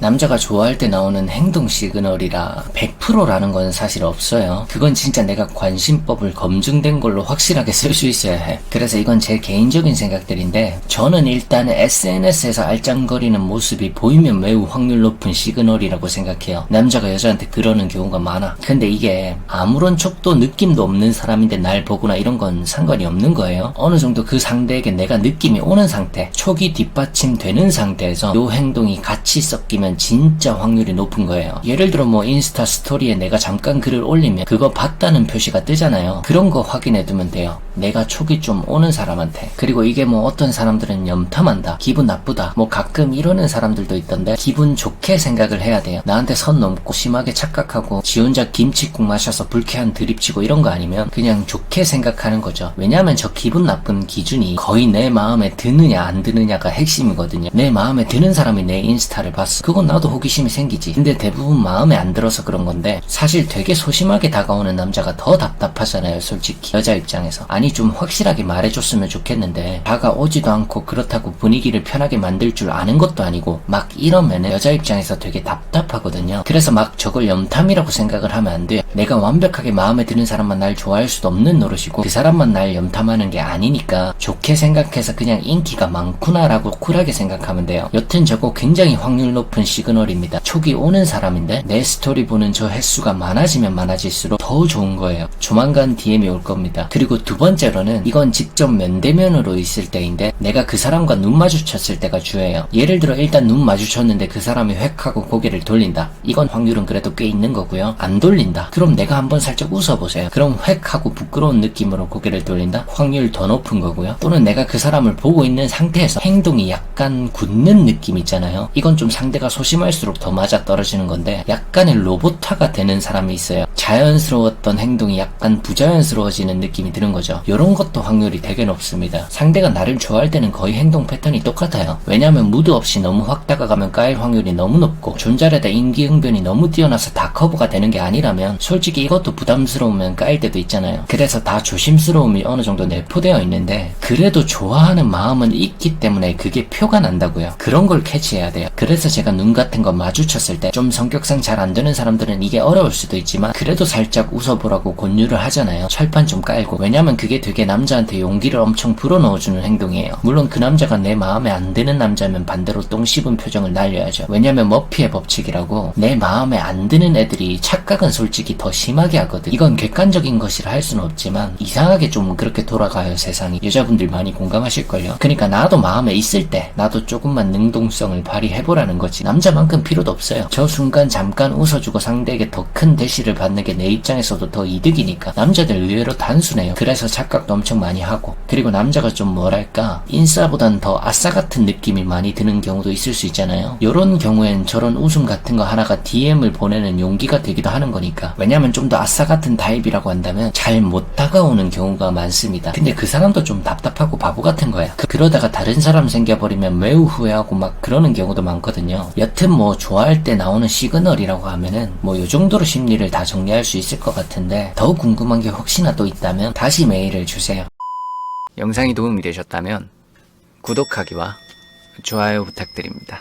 남자가 좋아할 때 나오는 행동 시그널이라 100%라는 건 사실 없어요. 그건 진짜 내가 관심법을 검증된 걸로 확실하게 쓸 수 있어야 해. 그래서 이건 제 개인적인 생각들인데, 저는 일단 SNS에서 알짱거리는 모습이 보이면 매우 확률 높은 시그널이라고 생각해요. 남자가 여자한테 그러는 경우가 많아. 근데 이게 아무런 촉도 느낌도 없는 사람인데 날 보거나 이런 건 상관이 없는 거예요. 어느 정도 그 상대에게 내가 느낌이 오는 상태, 촉이 뒷받침되는 상태에서 요 행동이 같이 섞이면 진짜 확률이 높은 거예요. 예를 들어 뭐 인스타 스토리에 내가 잠깐 글을 올리면 그거 봤다는 표시가 뜨잖아요. 그런 거 확인해 두면 돼요. 내가 촉이 좀 오는 사람한테. 그리고 이게 뭐 어떤 사람들은 염탐한다, 기분 나쁘다, 뭐 가끔 이러는 사람들도 있던데, 기분 좋게 생각을 해야 돼요. 나한테 선 넘고 심하게 착각하고 지 혼자 김치국 마셔서 불쾌한 드립치고 이런 거 아니면 그냥 좋게 생각하는 거죠. 왜냐면 저 기분 나쁜 기준이 거의 내 마음에 드느냐 안 드느냐가 핵심이거든요. 내 마음에 드는 사람이 내 인스타를 봤어. 그건 나도 호기심이 생기지. 근데 대부분 마음에 안 들어서 그런 건데, 사실 되게 소심하게 다가오는 남자가 더 답답하잖아요, 솔직히. 여자 입장에서. 아니 좀 확실하게 말해줬으면 좋겠는데 다가오지도 않고 그렇다고 분위기를 편하게 만들 줄 아는 것도 아니고 막 이러면 여자 입장에서 되게 답답하거든요. 그래서 막 저걸 염탐이라고 생각을 하면 안 돼요. 내가 완벽하게 마음에 드는 사람만 날 좋아할 수도 없는 노릇이고 그 사람만 날 염탐하는 게 아니니까 좋게 생각해서 그냥 인기가 많구나 라고 쿨하게 생각하면 돼요. 여튼 저거 굉장히 확률 높은 시그널입니다. 촉이 오는 사람인데 내 스토리 보는 저 횟수가 많아지면 많아질수록 더 좋은 거예요. 조만간 DM이 올 겁니다. 그리고 두 번째로는 이건 직접 면대면으로 있을 때인데, 내가 그 사람과 눈 마주쳤을 때가 주예요. 예를 들어 일단 눈 마주쳤는데 그 사람이 획 하고 고개를 돌린다. 이건 확률은 그래도 꽤 있는 거고요. 안 돌린다. 그럼 내가 한번 살짝 웃어보세요. 그럼 획 하고 부끄러운 느낌으로 고개를 돌린다. 확률 더 높은 거고요. 또는 내가 그 사람을 보고 있는 상태에서 행동이 약간 굳는 느낌 있잖아요. 이건 좀 상대가 소심할수록 더 맞아 떨어지는 건데, 약간의 로봇화가 되는 사람이 있어요. 자연스러웠던 행동이 약간 부자연스러워지는 느낌이 드는 거죠. 이런 것도 확률이 되게 높습니다. 상대가 나를 좋아할 때는 거의 행동 패턴이 똑같아요. 왜냐면 무드 없이 너무 확 다가가면 까일 확률이 너무 높고, 존잘에다 인기응변이 너무 뛰어나서 다 커버가 되는 게 아니라면 솔직히 이것도 부담스러우면 까일 때도 있잖아요. 그래서 다 조심스러움이 어느 정도 내포되어 있는데, 그래도 좋아하는 마음은 있기 때문에 그게 표가 난다고요. 그런 걸 캐치해야 돼요. 그래서 제가 눈 같은 거 마주쳤을 때 좀 성격상 잘 안 되는 사람들은 이게 어려울 수도 있지만 그래도 살짝 웃어보라고 권유를 하잖아요. 철판 좀 깔고. 왜냐면 그게 되게 남자한테 용기를 엄청 불어넣어주는 행동이에요. 물론 그 남자가 내 마음에 안 드는 남자면 반대로 똥 씹은 표정을 날려야죠. 왜냐면 머피의 법칙이라고, 내 마음에 안 드는 애들이 착각은 솔직히 더 심하게 하거든. 이건 객관적인 것이라 할 수는 없지만 이상하게 좀 그렇게 돌아가요, 세상이. 여자분들 많이 공감하실걸요. 그러니까 나도 마음에 있을 때 나도 조금만 능동성을 발휘해보라는 거지. 남자만큼 필요도 없어요. 저 순간 잠깐 웃어주고 상대에게 더 큰 대시를 받는 게 내 입장에서도 더 이득이니까. 남자들 의외로 단순해요. 그래서 착각도 엄청 많이 하고. 그리고 남자가 좀 뭐랄까, 인싸보단 더 아싸 같은 느낌이 많이 드는 경우도 있을 수 있잖아요. 요런 경우엔 저런 웃음 같은 거 하나가 DM을 보내는 용기가 되기도 하는 거니까. 왜냐면 좀 더 아싸 같은 타입이라고 한다면 잘 못 다가오는 경우가 많습니다. 근데 그 사람도 좀 답답하고 바보 같은 거야. 그러다가 다른 사람 생겨버리면 매우 후회하고 막 그러는 경우도 많거든요. 여튼 뭐 좋아할 때 나오는 시그널이라고 하면은 뭐 요 정도로 심리를 다 정리할 수 있을 것 같은데, 더 궁금한 게 혹시나 또 있다면 다시 메일을 주세요. 영상이 도움이 되셨다면 구독하기와 좋아요 부탁드립니다.